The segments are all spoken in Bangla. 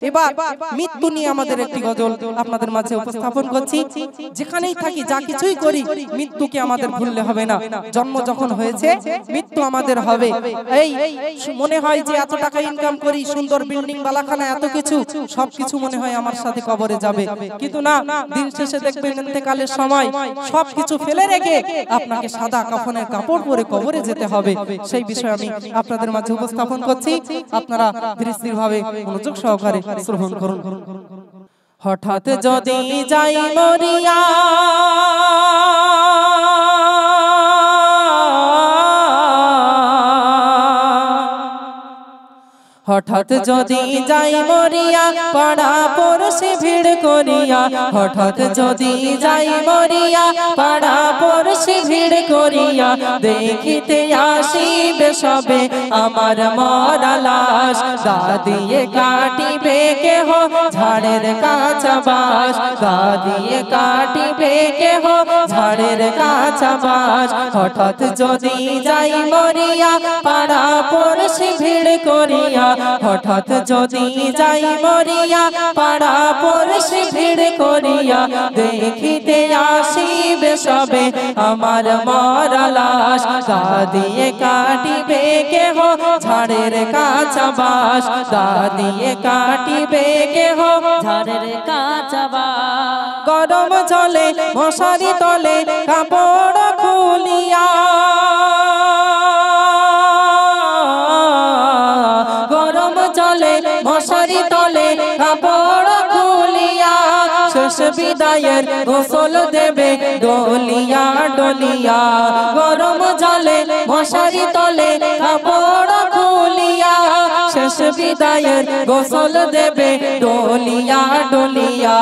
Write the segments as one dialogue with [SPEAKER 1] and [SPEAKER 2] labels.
[SPEAKER 1] এবার মৃত্যু নিয়ে আমাদের একটি গজল আপনাদের মাঝে উপস্থাপন করছি। যেখানেই থাকি, যা কিছুই করি, মৃত্যুকে আমাদের ভুললে হবে না। জন্ম যখন হয়েছে, মৃত্যু আমাদের হবে। এই মনে হয় যে এত টাকা ইনকাম করি, সুন্দর বিল্ডিং বালাখানা, এত কিছু, সবকিছু মনে হয় আমার সাথে কবরে যাবে, কিন্তু না, দিন শেষে দেখবেন ইন্তেকালের সময় সবকিছু ফেলে রেখে আপনাকে সাদা কাফনের কাপড় পরে কবরে যেতে হবে। সেই বিষয় আমি আপনাদের মাঝে উপস্থাপন করছি, আপনারা দৃষ্টিভাবে মনোযোগ সহকারে শ্রবণ করুন। হঠাৎ যদি যাই মরিয়া, হঠাৎ যদি যাই মরিয়া, পাড়া পড়শি ভিড় করিয়া, হঠাৎ যদি যাই মরিয়া, পাড়া পড়শি ভিড় করিয়া, দেখিতে আসিবে সবে আমার মরা লাশ, গা দিয়ে কাটিবে কেহ ঝাড়ের কাঁচা বাঁশ, গা দিয়ে কাটিবে কেহ ঝাড়ের কাঁচা বাঁশ। হঠাৎ যদি যাই মরিয়া, পাড়া পড়শি ভিড় করিয়া, হঠাৎ যদি যাই মরিয়া, পাড়া পড়শি ভিড় করিয়া, দেখিতে আসিবে সবে আমার মরা লাশ, গা দিয়ে কাটিবে কেহ ঝাড়ের কাঁচা বাঁশ, গা দিয়ে কাটিবে কেহ ঝাড়ের কাঁচা বাঁশ। গরম জলে মশারি তলে কাপড় খুলিয়া, মশারি তলে কাপড় খুলিয়া, শেষ বিদায়ের গোসল দেবে ডলিয়া ডলিয়া, গরম জলে মশারি তলে কাপড় খুলিয়া, শেষ বিদায়ের গোসল দেবে ডলিয়া ডলিয়া।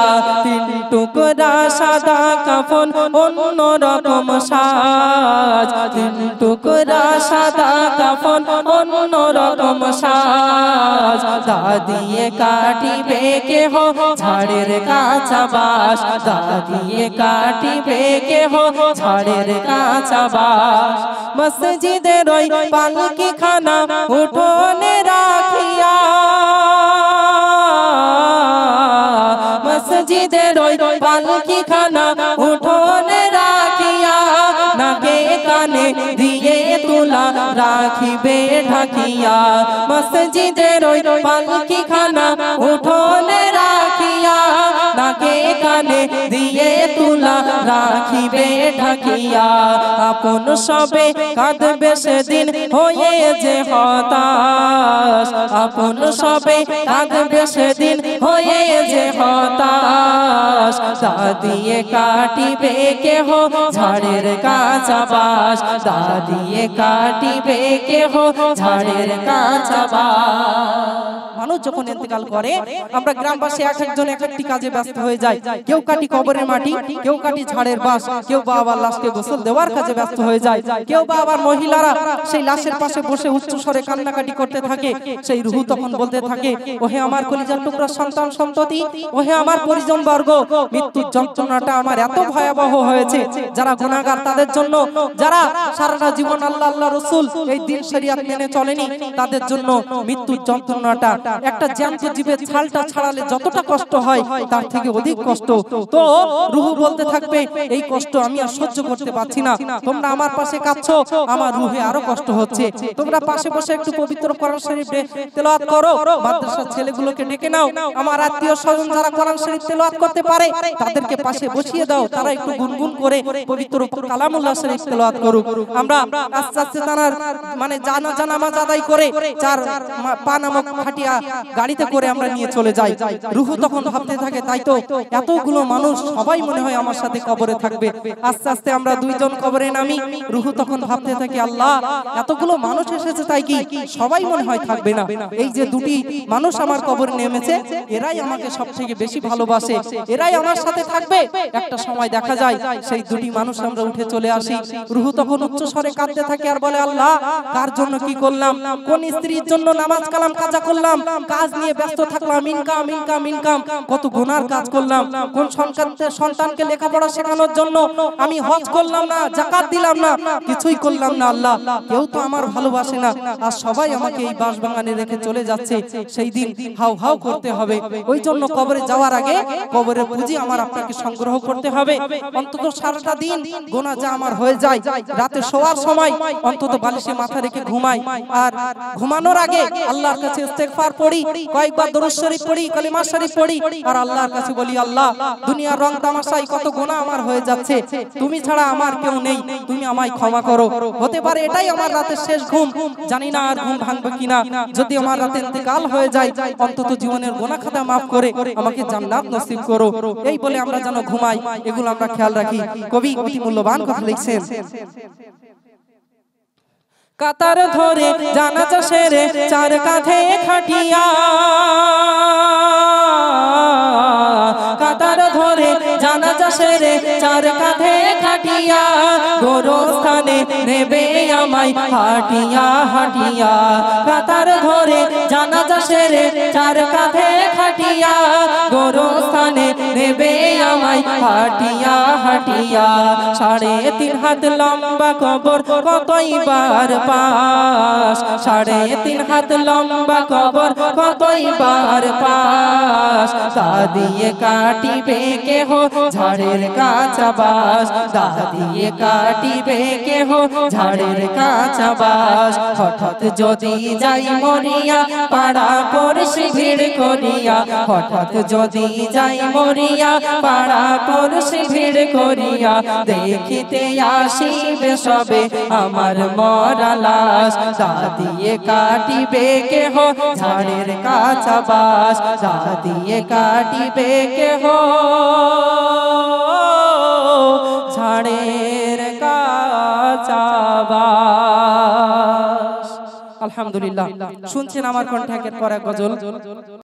[SPEAKER 1] তিন টুকরা সাদা কাফন অন্য রকম সাজ, তিন টুকরা সাদা কাফন অন্য রকম সাজ, গা দিয়ে কাটিবে কেহ ঝাড়ের কাঁচা বাঁশ, গা দিয়ে কাটিবে কেহ ঝাড়ের কাঁচা বাঁশ। মসজিদের ওই পালকি খানা উঠোনে রাখিয়া, মসজিদের ওই পালকি খানা উঠোনে রাখিয়া, নাকে কানে দিয়ে তুলা রাখিবে ঢাকিয়া, মসজিদের ওই পালকি খানা উঠোনে রাখিয়া, নাকে কানে দিয়ে তুলা রাখিবে ঢাকিয়া। আপন সবে কাঁদবে সেদিন হয়ে যে হতাশ, আপন সবে কাঁদবে সেদিন হয়ে যে হতাশ, গা দিয়ে কাটিবে কেহ ঝাড়ের কাঁচা বাঁশ, গা দিয়ে কাটিবে কেহ ঝাড়ের কাঁচা বাঁশ। মানুষ যখন ইন্তেকাল করে, আমরা গ্রামবাসী এক একজন এক একটি কাজে ব্যস্ত হয়ে যায়। কেউ কাটি কবরের মাটি, কেউ কাটি ঝাড়ের বাঁশ, কেউ বা আবার লাশকে গোসল দেওয়ার কাজে ব্যস্ত হয়ে যায়, কেউ বা আবার মহিলারা সেই লাশের পাশে বসে উচ্চ স্বরে কান্নাকাটি করতে থাকে। সেই রূহ তখন বলতে থাকে, ওহে আমার কলিজার টুকরা সন্তান সন্ততি, ওহে আমার পরিজন বর্গ, মৃত্যুর যন্ত্রণাটা আমার এত ভয়াবহ হয়েছে, যারা গুনাহগার তাদের জন্য, যারা সারাটা জীবন আল্লাহ আল্লাহ রাসূল এই দিন শরিয়ত মেনে চলেনি, তাদের জন্য মৃত্যুর যন্ত্রণাটা একটা জ্যান্ত জীবের ছালটা ছাড়ালে যতটা কষ্ট হয় তার থেকে অধিক কষ্ট। তো রূহ বলতে থাকবে, এই কষ্ট আমি আর সহ্য করতে পারছি না, তোমরা আমার পাশে কাঁদছো, আমার রূহে আরো কষ্ট হচ্ছে, তোমরা পাশে বসে একটু পবিত্র কোরআন শরীফ তেলাওয়াত করো, মাদ্রাসার ছেলেগুলোকে ডেকে নাও, আমার আত্মীয় স্বজন যারা কোরআন শরীফ তেলাওয়াত করতে পারে তাদেরকে পাশে বসিয়ে দাও, তারা একটু গুনগুন করে পবিত্র কালামুল্লাহ শরীফ তেলাওয়াত করুক। আমরা আস্তে আস্তে তার মানে জানাজা নামাজ আদায় করে চার পা নামক খাটিয়া গাড়িতে করে আমরা নিয়ে চলে যাই। রূহ তখন ভাবতে থাকে, তাই তো এতগুলো মানুষ সবাই মনে হয় আমার সাথে কবরে থাকবে। আস্তে আস্তে আমরা দুইজন কবরে নামি, রূহ তখন ভাবতে থাকে, আল্লাহ এতগুলো মানুষ এসেছে, তাই কি সবাই মনে হয় থাকবে না? এই যে দুটি মানুষ আমার কবরে নেমেছে, এরাই আমাকে সবথেকে বেশি ভালোবাসে, এরাই আমার সাথে সাথে থাকবে। একটা সময় দেখা যায় সেই দুটি মানুষ আমরা উঠে চলে আসি, রুহু তখন উচ্চ স্বরে কাঁদতে থাকে আর বলে, আল্লাহ কার জন্য কি করলাম, কোন স্ত্রীর জন্য নামাজ কালাম কাজা করলাম, কাজ নিয়ে ব্যস্ত থাকলাম, ইনকাম ইনকাম ইনকাম, কত গুনার কাজ করলাম, কোন সন্তানকে লেখাপড়া শেখানোর জন্য আমি হজ করলাম না, যাকাত দিলাম না, কিছুই করলাম না। আল্লাহ কেউ তো আমার ভালোবাসে না, আর সবাই আমাকে এই বাঁশবাগানে রেখে চলে যাচ্ছে। সেই দিন হাউ হাউ করতে হবে। ওই জন্য কবরে যাওয়ার আগে কবরের পুঁজি আমার আপনাকে সংগ্রহ করতে হবে। অন্তত সারাটা দিন গোনা যা আমার হয়ে যায়, রাতে শোয়ার সময় অন্তত বালিশে মাথা রেখে ঘুমাই, আর ঘুমানোর আগে আল্লাহর কাছে ইস্তেগফার পড়ি, কয়েকবার দরুদ শরীফ পড়ি, কালিমা শরীফ পড়ি, আর আল্লাহর কাছে বলি, আল্লাহ দুনিয়ার রং তামাশায় কত গোনা আমার হয়ে যাচ্ছে, তুমি ছাড়া আমার কেউ নেই, তুমি আমায় ক্ষমা করো। হতে পারে এটাই আমার রাতের শেষ ঘুম, জানি না আর ঘুম ভাঙবে কিনা। যদি আমার রাতে ইন্তেকাল হয়ে যায়, অন্তত জীবনের গোনা খাতা মাফ করে আমাকে জান্নাত নসিব করো। এই বলে আমরা যেন ঘুমাই, এগুলো আমরা খেয়াল রাখি। কবি অতি মূল্যবান কথা লিখছেন। কাতার ধরে জানাজা সেরে চার কাঁধে খাটিয়া, কাতার ধরে জানাজা সেরে চার কাঁধে খাটিয়া, গোরস্থানে নেবে আমায় হাটিয়া হাটিয়া। কাতার ধরে জানাজা সেরে চার কাঁধে খাটিয়া, গোরস্থানে নেবে আমায় হাটিয়া হাটিয়া। 3.5 হাত লম্বা কবর কতই বার পাশ, 3.5 হাত লম্বা কবর কতই বার পাশ। দা দিয়ে কাটিবে কেহ ঝাড়ের কাঁচা বাঁশ, দা দিয়ে কাটিবে কেহ ঝাড়ের কাঁচা বাঁশ। হঠাৎ যদি যাই মরিয়া পাড়া পড়শি ভিড় করিয়া, হঠাৎ যদি যাই মরিয়া পাড়া পড়শি ভিড় করিয়া, দেখিতে আসিবে সবে আমার মরা লাশ। দা দিয়ে কাটিবে কেহ ঝাড়ের কাঁচা বাঁশ, দা দিয়ে কাটিবে কেহ ঝাড়ের কাঁচা বাঁশ। আলহামদুলিল্লাহ, শুনছেন আমার কণ্ঠে একের পর এক গজল।